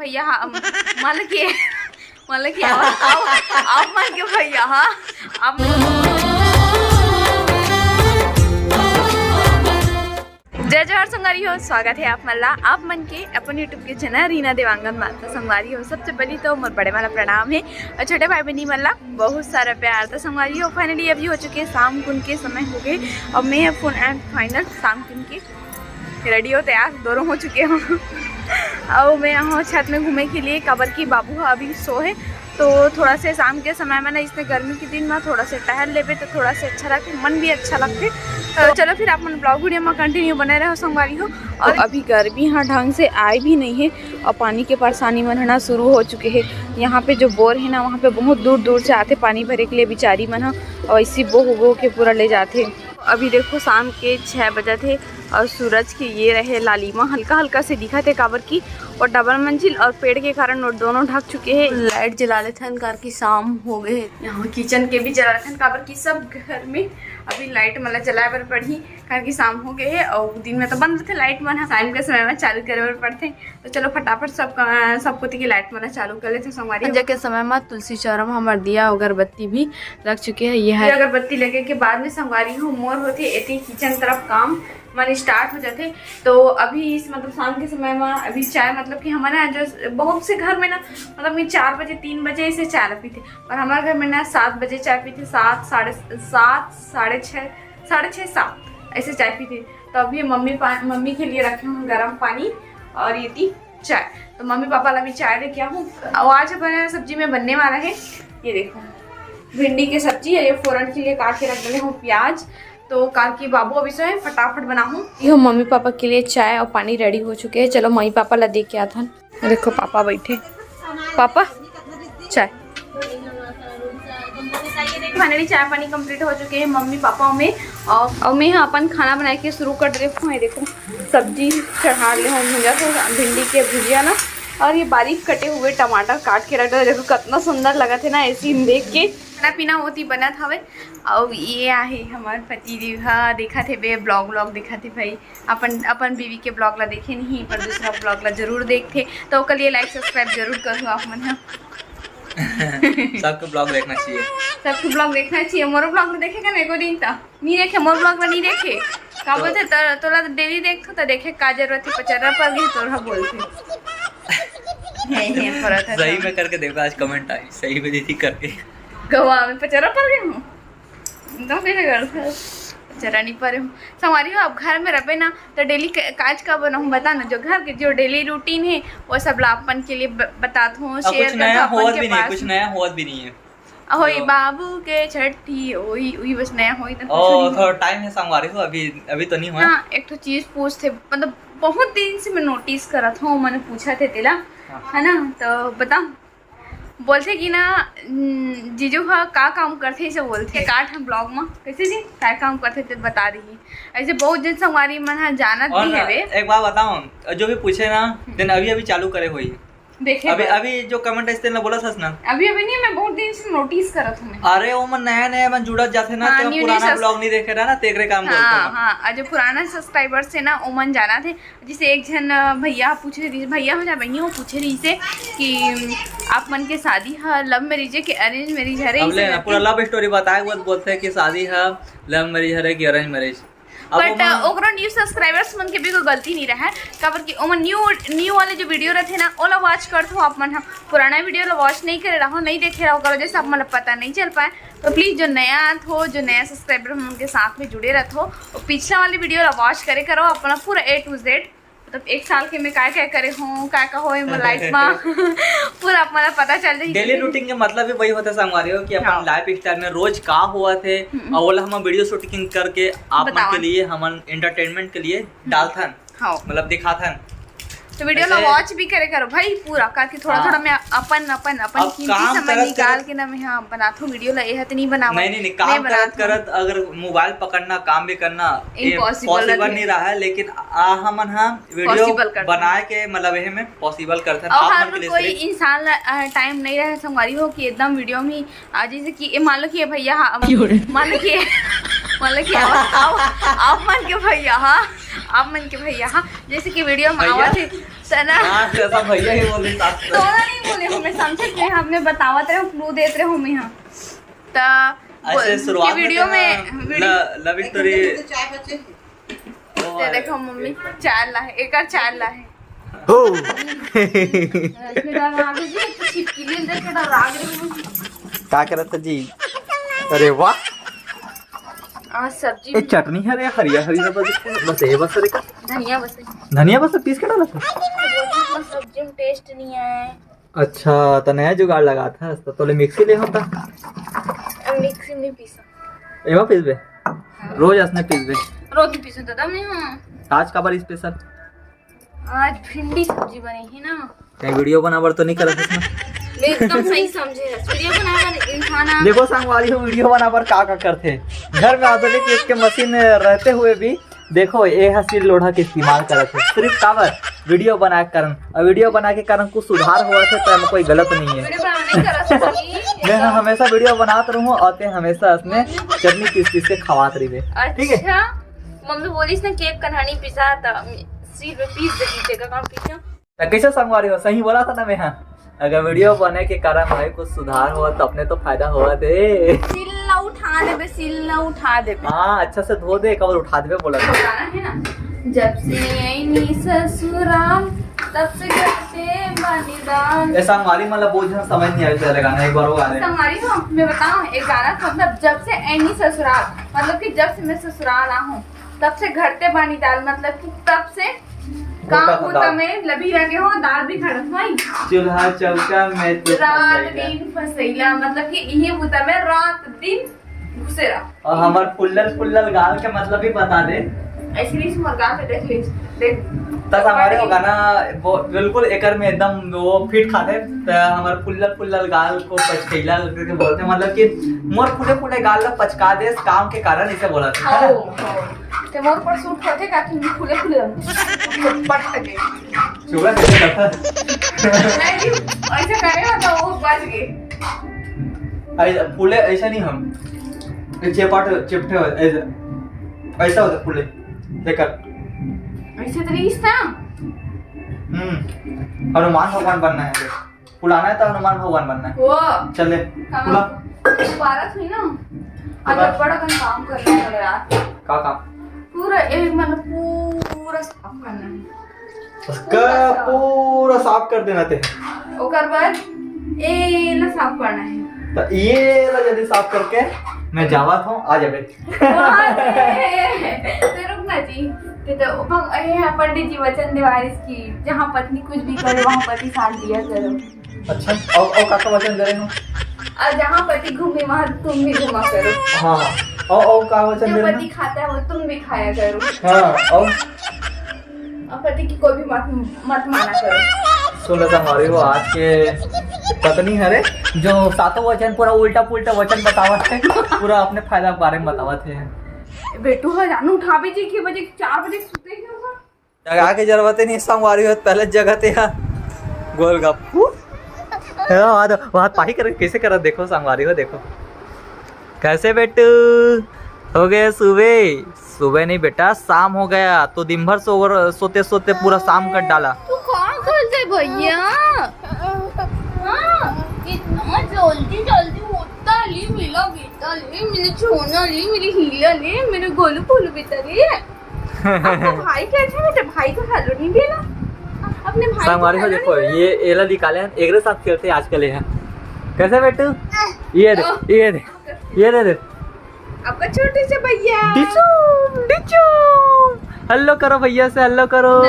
भैया मतलब कि आप मान के भैया आप जय जवाहर संगवारी हो। स्वागत है आप मल्ला आप मन के अपन यूट्यूब के चैनल रीना देवांगन माता संगवारी हो। सबसे पहले तो मोर बड़े वाला प्रणाम है और छोटे भाई बहनी मल्ला बहुत सारा प्यार था संगवारी हो। फाइनली अभी हो चुके हैं शाम कुन के समय हो गए और मैं फोन एंड फाइनल शाम कुन के रेडी हो तैयार दोनों हो चुके हूँ। और मैं यहाँ छत में घूमने के लिए काबर की बाबू अभी सो है तो थोड़ा से शाम के समय में ना इसने गर्मी के दिन में थोड़ा से टहल लेवे तो थोड़ा से अच्छा लगते मन भी अच्छा लगते। तो चलो फिर आप ब्लॉग वीडियो में कंटिन्यू बने रहे हो संगवारी हो। और अभी गर्मी यहाँ ढंग से आई भी नहीं है और पानी के परेशानी मन होना शुरू हो चुके हैं। यहाँ पे जो बोर है ना वहाँ पे बहुत दूर दूर से आते पानी भरे के लिए बेचारी मन और इसी बो के पूरा ले जाते। अभी देखो शाम के 6 बजे थे और सूरज के ये रहे लालिमा हल्का हल्का से दिखा थे काबर की और डबल मंजिल और पेड़ के कारण और दोनों ढक चुके हैं। लाइट जला लेते हैं कार की शाम हो गए। यहाँ किचन के भी जला लेते हैं काबर की सब घर में अभी लाइट मतलब जलाए पर पड़ी कार की शाम हो गए है और दिन में तो बंद थे लाइट मन शाम के समय में चालू करे पर पड़ते। तो चलो फटाफट सब कुछ की लाइट मन चालू कर लेते संगवारी के समय में तुलसी चौरम हमार दिया अगरबत्ती भी रख चुके हैं। ये है अगरबत्ती लगे के बाद में संगवारी हो मोर होते एती किचन तरफ काम मन स्टार्ट हो जाते। तो अभी इस मतलब शाम के समय में अभी चाय मतलब कि हमारे यहाँ जो बहुत से घर में ना मतलब मैं 4 बजे 3 बजे ऐसे चाय पीते और हमारे घर में ना 7 बजे चाय पीते 7 साढ़े छः 7 ऐसे चाय पीते। तो अभी मम्मी के लिए रखे हूँ गर्म पानी और ये थी चाय। तो मम्मी पापा ला भी चाय लेके आऊँ और आज बना सब्जी में बनने वाला है ये देखो भिंडी की सब्जी है। ये फोरन के लिए काट के रख देने हूँ प्याज। तो कार की बाबू अभी से फटाफट बनाऊँ। ये मम्मी पापा के लिए चाय और पानी रेडी हो चुके हैं। चलो मम्मी पापा ला दे के आता हूँ। देखो पापा बैठे पापा चाय फाइनली चाय पानी कंप्लीट हो चुके हैं मम्मी पापा में और मैं यहाँ अपन खाना बना के शुरू कर दे रही हूँ। देखो सब्जी चढ़ा ले हूँ भुजा तो भिंडी के भुजिया ना और ये बारीक कटे हुए टमाटर काट के रख दे। देखो कितना सुंदर लगा थे ना ऐसी देख के खाना पीना होती बना था भाई। और ये आहे हमारे पति देव देखा थे बे ब्लॉग देखा थे भाई अपन बीवी के ब्लॉग ला देखे नहीं पर दूसरा ब्लॉग ला जरूर देखते। तो कल ये लाइक सब्सक्राइब जरूर करो आप मन सबको ब्लॉग देखना चाहिए सबको ब्लॉग देखना चाहिए। मोरो ब्लॉग में देखेगा ना एको दिन तक नहीं देखे मोर ब्लॉग में नहीं देखे का बोलते तोला डेली देखो तो देखे का जरूरत है पचरा पर गई तोरा बोलते सही में करके देखो आज कमेंट आई सही में दीदी करके गवा में पचरा पर गई हूँ पचरा नहीं पर हूँ संगवारी हो। अब घर में रहे ना तो डेली काज का बना हूँ बता ना जो घर के जो डेली रूटीन है वो सब लापन के लिए बताता हूँ शेयर कुछ नया होत भी नहीं है। होई बाबू के छठी वही बस नया होई तो थोड़ा टाइम है संगवारी हो अभी तो नहीं हुआ। हाँ एक तो चीज पूछते मतलब बहुत दिन से मैं नोटिस करा था मैंने पूछा थे तेला है ना तो बता बोलते कि ना जीजू का काम करते ऐसे बोलते काट हम ब्लॉग में कैसे जी क्या काम करते थे बता रही ऐसे बहुत दिन संगवारी मन जानत भी है। एक बात बताऊं जो भी पूछे ना दिन अभी चालू करे हुई देखे अभी जो कमेंट इसने ना बोला था ना अभी नहीं मैं बहुत दिन से नोटिस करत हूं। अरे वो मन नया मन जुड़त जाते ना तो पुराना ब्लॉग नहीं देखे रहा ना तेरे काम करते हैं। हां जो पुराना सब्सक्राइबर्स है ना ओमन जाना थे जिसे एक जन भैया पूछे रही भैया हो जा बहनी वो पूछे रही से कि आप मन के शादी है लव मैरिज है कि अरेंज मैरिज है। अब पूरा लव स्टोरी बताए वो बोलते हैं कि शादी है लव मैरिज है कि अरेंज मैरिज बट ओकरो न्यू सब्सक्राइबर्स मन के भी कोई गलती नहीं रहा काबर कि ओमन न्यू वाले जो वीडियो रहते ना ओला वॉच करते हो आप मन हम पुराना वीडियो ला वॉच नहीं करे रहो नहीं देखे रहो करो जैसे आप मतलब पता नहीं चल पाए। तो प्लीज़ जो नया हो जो नया सब्सक्राइबर हम उनके साथ में जुड़े रहते हो और पिछला वाली वीडियो ला वॉच करे करो अपना पूरा A to Z मतलब 1 साल के मैं क्या करे हूँ क्या हो लाइफ में पूरा अपना पता चल जाए। डेली रूटीन के मतलब भी वही होता है संगवारी हो कि अपन लाइफ स्टाइल में रोज का हुआ थे और वो हम वीडियो शूटिंग करके आप के लिए हम एंटरटेनमेंट के लिए डालथन मतलब दिखाथन। तो वीडियो ला वॉच भी करे करो भाई पूरा करके थोड़ा मैं अपन कीमती समय निकाल के ना मैं बनाता हूँ वीडियो ला यह तो नहीं बनावा नहीं काम करत अगर मोबाइल पकड़ना काम भी करना पॉसिबल नहीं रहा है लेकिन हमन वीडियो बनाए के मतलब ये में पॉसिबल करते हैं। और कोई इंसान टाइम नहीं रहे संगवारी हो कि एकदम वीडियो में जैसे कि मान लो कि भैया मान लो कि आप मन के भैया जैसे कि वीडियो में आवा थे तना हाँ ऐसा भैया ही बोले साथ में। तोरा नहीं बोले हो, मैं समझत रहे हमने बतावत रहे क्लू देत रहे हम यहाँ तो ऐसे शुरुआत वीडियो में लव स्टोरी ते देखो मम्मी चार ला है एक और चार ला है हो मेरा राग जी तो छिपकी ले दे के राग रे क्या करत है जी? अरे वाह, आज सब्जी ये चटनी है रे, हरिया हरिया बस ये बस रे का धनिया बस धनिया बस पीस के डाला था। सब्जी में टेस्ट नहीं आया। अच्छा तो नया जुगाड़ लगा था तो ले मिक्सी ले होता मिक्सी में पीसा एवा पीस बे रोज असने पीस बे रोटी पीसा दादा मैं हां आज का बार स्पेशल आज भिंडी सब्जी बनी है ना। कहीं वीडियो बनावर तो नहीं करत इसमें? मैं एकदम सही समझे वीडियो बनाना इंसान देखो संगवारी हो वीडियो बनावर का करते घर में आधुनिक युग के मशीन रहते हुए भी देखो ये हसील लोढ़ा के इस्तेमाल करते सिर्फ काबर वीडियो बना के कारण और वीडियो बना के कारण कुछ सुधार हुआ थे तो कोई गलत नहीं है। वीडियो बनाना नहीं करा सकती मैं हमेशा वीडियो बनाते रहूं और ते हमेशा उसमें चटनी पीस पीस के खवात रही है। ठीक है अच्छा मम्मी बोली ना केक कन्हानी पिसा था सिर्फ पीस दे का काम पीछे कैसे संगवारी हो? सही बोला था ना मैं। हाँ अगर वीडियो बने के कारण भाई कुछ सुधार हुआ तो अपने तो फायदा हुआ थे। सिल ना उठा दे बे सिल ना उठा दे बे हाँ अच्छा से धो दे कवर उठा दे बोला था। गाना है ना जब से आई ससुराल तब से घर से बलिदान ऐसा हमारी मतलब बोझ समझ नहीं आया लगाना एक बार वो गाने हमारी हो मैं बताऊं एक गाना मतलब जब से ऐनी ससुराल मतलब कि जब से मैं ससुराल आ हूँ तब से घरते बानी दाल मतलब कि तब से काम होता में लभी लगे हो दाल भी खड़क भाई चूल्हा चौका में तो रात दिन फसैला मतलब कि यही होता में रात दिन घुसे रहा और हमार पुल्लल गाल के मतलब भी बता दे ऐसे नहीं मुर्गा पे देख ले देख तक हमारे वो गाना वो बिल्कुल एकर में एकदम वो फिट खाते तो हमारे पुल्लल गाल को पचकैला करके बोलते हैं मतलब कि मोर फुले गाल ला पचका दे काम के कारण इसे बोला था। ते मोर पर सूट होते का कि फुले पट सके चूड़ा कैसे करता नहीं ऐसा करेगा तो वो बच गए ऐसा फुले ऐसा नहीं हम चेपाट चिपटे ऐसा होता फुले देखकर ऐसे तरीस था हनुमान भगवान बनना है पुलाना है तो हनुमान भगवान बनना है वो चले पुला बारह हुई ना आज बड़ा काम करना है रात का काम पूरा एक मतलब पूरा साफ करना है उसका पूरा साफ कर देना थे ओकर बाद ए ला साफ करना है तो ये ला जल्दी साफ करके मैं जावत हूँ आ जाबे ते रुक ना जी ते तो पंडित जी वचन देवारिस की जहाँ पत्नी कुछ भी करे वहाँ पति साथ दिया करो। अच्छा और काका वचन दे रहे हो और जहाँ पति घूमे वहाँ तुम भी घुमा करो। हाँ और का वचन दे जो रहे पति खाता है वो तुम भी खाया करो। हाँ और पति की कोई भी मत माना करो। सुनो हमारी वो आज के पत्नी है रे जो सातों वचन पूरा उल्टा पुल्टा वचन बतावत थे पूरा अपने फायदा के बारे में बतावत थे। बेटू है जानू उठा भी जी के बजे 4 बजे सुते क्यों जगह की जरूरत ही नहीं संगवारी हो पहले जगह थे गोलगप्पू वहाँ पाही कर कैसे कर देखो संगवारी हो देखो कैसे बेटू हो गए सुबह नहीं बेटा शाम हो गया तो दिन भर सोते सोते पूरा शाम कर डाला। तू कहाँ करते भैया इतना जल्दी जल्दी होता ली मिला बेटा ले मेरे छोना ले मेरी हीला ले मेरे गोलू पोलू बेटा ले भाई कैसे बेटा भाई को हेलो नहीं देना अपने भाई संगवारी हो देखो ये एला निकाले हैं एक साथ खेलते हैं आजकल है कैसे बेटू ये दे आपका छोटे से भैया डिचू हेलो करो भैया से हेलो करो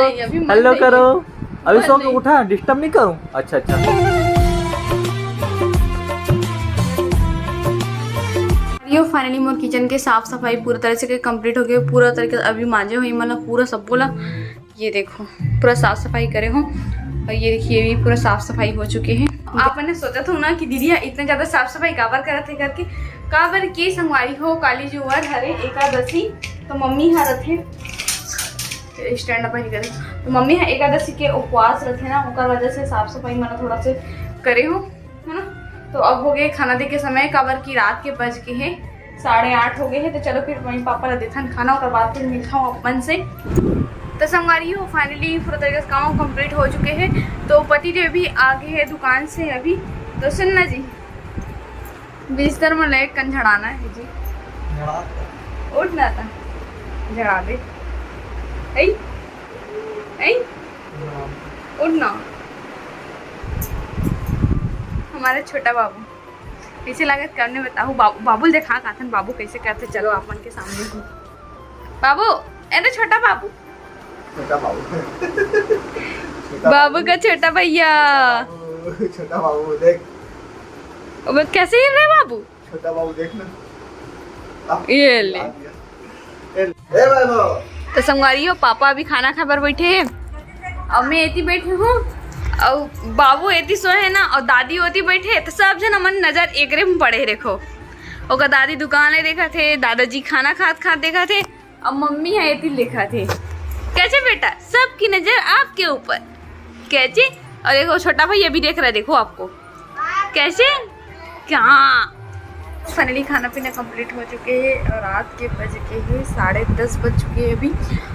हेलो करो अभी सो के उठा डिस्टर्ब नहीं करूं। अच्छा ये फाइनली मोर किचन के साफ सफाई पूरी तरह से कंप्लीट हो गई पूरा तरीके अभी मांजे हुई मतलब पूरा सब बोला ये देखो पूरा साफ सफाई करे हो और ये देखिए भी पूरा साफ सफाई हो चुके हैं। आपने सोचा था ना कि दीदी इतने ज़्यादा साफ सफाई काबर करते करके काबर के संगवारी हो काली जुआर हरे एकादशी तो मम्मी हर थे स्टैंड अप ही करे तो मम्मी है एकादशी के उपवास रखे ना ओकर वजह से साफ सफाई मैंने थोड़ा से करे हो है ना। तो अब हो गए खाना दे के समय काबर की रात के बज के हैं 8:30 हो गए हैं तो चलो फिर मम्मी पापा ला देथन खाना और बाद फिर मिलता हूँ अपन से। तो संगवारी हो फाइनली पूरा तरीके से काम कंप्लीट हो चुके हैं। तो पति देव भी आगे है दुकान से अभी। तो सुनना जी बिस्तर में ले कन झड़ाना है जी, उठना था झड़ा दे उठना। हमारा छोटा बाबू पीछे लागत करने बताओ। बाबू देखा काथन बाबू कैसे करते, चलो आप मन के सामने ही। बाबू ऐसे छोटा बाबू, बाबू का छोटा भैया, छोटा बाबू देख कैसे हिल रहे बाबू, छोटा बाबू देखना ये ले। तो संगवारी पापा अभी खाना खाबर बैठे हैं और मैं ऐसी बैठी हूँ और बाबू ऐसी सोए है ना और दादी होती बैठे। तो सब जन मन नजर एकरे में पड़े देखो। और दादी दुकान देखा थे, दादाजी खाना खात देखा थे और मम्मी है ऐसी लिखा थे। कैसे बेटा सबकी नजर आपके ऊपर कैसे। और देखो छोटा भैया भी देख रहा है, देखो आपको कैसे क्या। फाइनली खाना पीना कंप्लीट हो चुके हैं और रात के बज के हैं 10:30 बज चुके हैं अभी,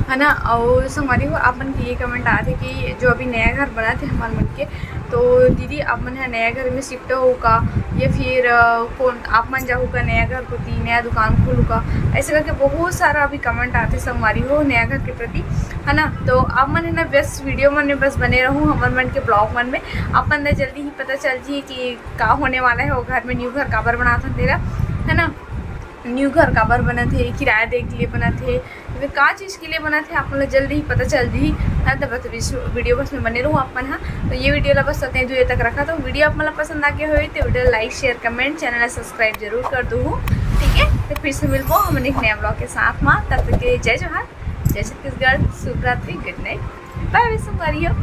है ना। और हमारी वो आप मन के ये कमेंट आए थे कि जो अभी नया घर बना थे हमारे मन के, तो दीदी आप मन है नया घर में शिफ्ट होगा या फिर कौन आप मन जाओ का नया घर को दी नया दुकान खोलूगा, ऐसे करके बहुत सारा अभी कमेंट आते सब हमारी वो नया घर के प्रति, है ना। तो आप मन है ना बस वीडियो मन में बस बने रहूँ हमारे मन के ब्लॉग मन में। आप मन जल्दी ही पता चल जी कि का होने वाला है वो घर में। न्यू घर काबर बना था तेरा, है ना। न्यू घर काबर बना थे, किराया दे के लिए बना थे, फिर का चीज़ के लिए बना थे आप लोग जल्दी ही पता चल जी, है। तो बस वीडियो बस में बने रहूँ आप मन। हाँ तो ये वीडियो ला बस सत्य दूर तक रखा। तो वीडियो आप मतलब पसंद आके हुई तो video like share comment channel subscribe जरूर कर दूँ, ठीक है। तो फिर से मिलबो हम एक नया ब्लॉग के साथ में। तब तक के जय जोहार, जय छत्तीसगढ़, शुभ रात्रि, गुड नाइट, बाय बाय संगवारी हो।